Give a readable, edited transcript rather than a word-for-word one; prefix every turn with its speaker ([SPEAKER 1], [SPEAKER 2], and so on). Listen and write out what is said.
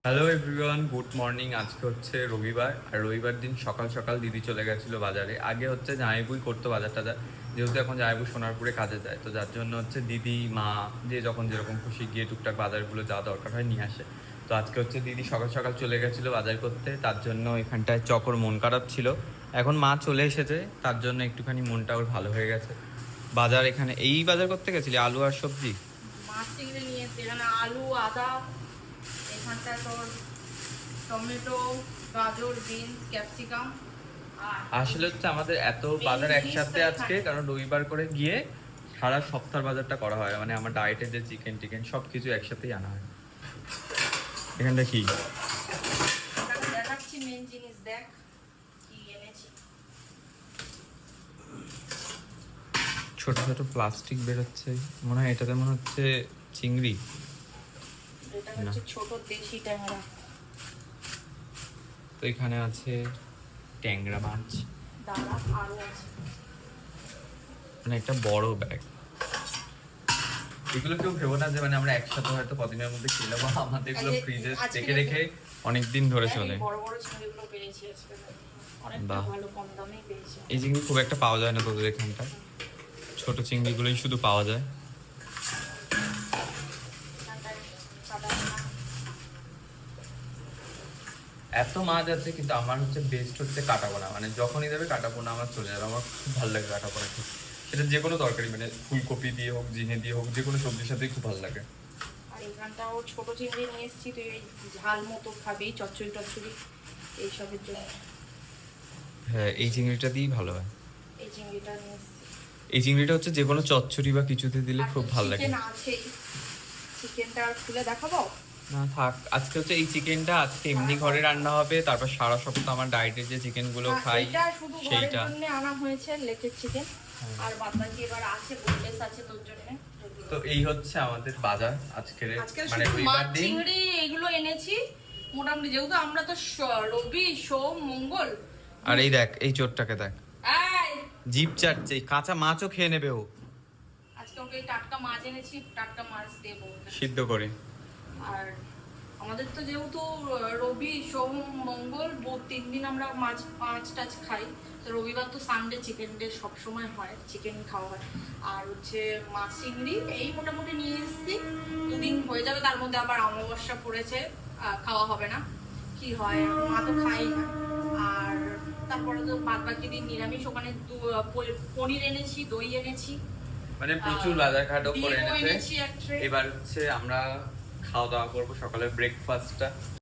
[SPEAKER 1] Hello everyone, good morning. আজকে হচ্ছে রবিবার, আর রবিবার দিন সকাল সকাল দিদি চলে গেছিলো বাজারে। আগে হচ্ছে জামাইবুই করতো বাজার টাজার, যেহেতু এখন জামাইবু সোনারপুরে কাজে যায়, তো যার জন্য হচ্ছে দিদি মা যে যখন যেরকম খুশি গিয়ে টুকটাক বাজারগুলো যা দরকার হয় নিয়ে আসে। তো আজকে হচ্ছে দিদি সকাল সকাল চলে গেছিলো বাজার করতে, তার জন্য এখানটায় চকর মন খারাপ ছিল। এখন মা চলে এসেছে, তার জন্য একটুখানি মনটা ওর ভালো হয়ে গেছে। বাজার এখানে এই বাজার করতে গেছিলি আলু আর সবজি?
[SPEAKER 2] মাছ চিংড়ি নিয়ে এসছি, এখানে আলু, আদা, এখানটায় তোর টমেটো, গাজর, বিনস, ক্যাপসিকাম। আর
[SPEAKER 1] আসলে হচ্ছে আমাদের এত বাজার একসাথে আজকে, কারণ রবিবার করে গিয়ে সারা সপ্তাহ বাজারটা করা হয়, মানে আমার ডায়েটের যে চিকেন টিকেন সব কিছু একসাথেই আনা হয়। এখানটা কি?
[SPEAKER 2] দেখাচ্ছি মেন জিনিস, দেখ কি এনেছি।
[SPEAKER 1] ছোট ছোট প্লাস্টিক বেরোচ্ছে, মনে হয় এটাতে মনে হচ্ছে চিংড়ি।
[SPEAKER 2] এটা হচ্ছে ছোট দেশি ট্যাংরা।
[SPEAKER 1] তো এখানে আছে ট্যাংরা মাছ,
[SPEAKER 2] দাঁড়া আরো আছে।
[SPEAKER 1] মানে একটা বড় ব্যাগ। এগুলো কেউ ভেবো না যে মানে আমরা একসাথে হয়তো কদিনের মধ্যে খেয়ে নেবো, আমাদের এগুলো ফ্রিজে রেখে রেখে অনেকদিন ধরে চলে।
[SPEAKER 2] বড় বড় চিংড়িগুলো পেয়েছি আজকে, অনেকটা ভালো কম দামেই পেয়েছি।
[SPEAKER 1] এই চিংড়ি খুব একটা পাওয়া যায় না তোদের এখানটা, ছোট চিংড়িগুলোই শুধু পাওয়া যায়। এত মাছ আছে, কিন্তু আমার হচ্ছে বেস্ট হচ্ছে কাটাপোনা, মানে যখনই দেবে কাটাপোনা আমার চলে যাবে। আমার খুব ভালো লাগে কাটাপোনা খেতে, এটা যে কোনো তরকারি, মানে ফুলকপি দিয়ে হোক, ঝিঙে দিয়ে হোক, যে কোনো সবজির সাথেই খুব ভালো লাগে।
[SPEAKER 2] আর এখানটাও ছোট চিংড়ি নিয়ে এসেছি, তুই ওই ঝাল মতো খাবি, চচ্চড়ি টচ্চড়ি এইসবের জন্য।
[SPEAKER 1] হ্যাঁ, এই চিংড়িটা দিয়েই ভালো হয়।
[SPEAKER 2] এই চিংড়িটা নিয়ে এসেছি।
[SPEAKER 1] এই চিংড়িটা হচ্ছে যে কোনো চচ্চড়ি বা কিছুতে দিলে খুব ভালো লাগে।
[SPEAKER 2] চিকেন আছেই, চিকেনটা খুলে দেখাবো
[SPEAKER 1] না থাক, আজকে হচ্ছে এই চিকেনটা আজকে এমনি ঘরে রান্না হবে, তারপর সারা সপ্তাহ আমার ডায়েটের যে চিকেন গুলো খাই
[SPEAKER 2] এটা শুধু ঘরের
[SPEAKER 1] সেইটা
[SPEAKER 2] জন্য আনা হয়েছে, লেটের চিকেন। আর বাদবাকি এবার আছে, বোনলেস আছে তোর জন্য।
[SPEAKER 1] তো এই হচ্ছে আমাদের বাজার আজকের,
[SPEAKER 2] আজকে
[SPEAKER 1] মানে
[SPEAKER 2] শুধু
[SPEAKER 1] রবিবার
[SPEAKER 2] মাছ
[SPEAKER 1] দিন।
[SPEAKER 2] চিংড়ি এগুলো এনেছি মোটামুটি, যেহেতু আমরা তো রবি সোম মঙ্গল।
[SPEAKER 1] আর এই দেখ, এই চোরটাকে দেখ,
[SPEAKER 2] এই
[SPEAKER 1] জিভ চাটছে, এই কাঁচা মাছও খেয়ে নেবে ও।
[SPEAKER 2] আজকে ওকে টাটকা মাছ এনেছি, টাটকা মাছ দেবো
[SPEAKER 1] সিদ্ধ করে।
[SPEAKER 2] আর আমাদের তো যেহেতু রবি সোম মঙ্গল বুধ 3 দিন আমরা মাছ টাছ খাই, তো রবিবার তো সানডে চিকেন ডে সবসময় হয়, চিকেন খাওয়া হয়। আর হচ্ছে মাছ চিংড়ি এই মোটামুটি নিয়ে এসেছি, 2 দিন হয়ে যাবে, তার মধ্যে আবার অমাবস্যা পড়েছে, খাওয়া হবে না। কি হয়, মা তো খাই না। আর তারপরে তো বাদ বাকি দিন নিরামিষ। ওখানে পনির এনেছি, দই এনেছি,
[SPEAKER 1] মানে প্রচুর বাজার ঘাটও করে
[SPEAKER 2] ডিমও
[SPEAKER 1] এনেছে।
[SPEAKER 2] এনেছি এক ট্রে।
[SPEAKER 1] এবার হচ্ছে আমরা খাওয়া দাওয়া করবো সকালের ব্রেকফাস্টটা।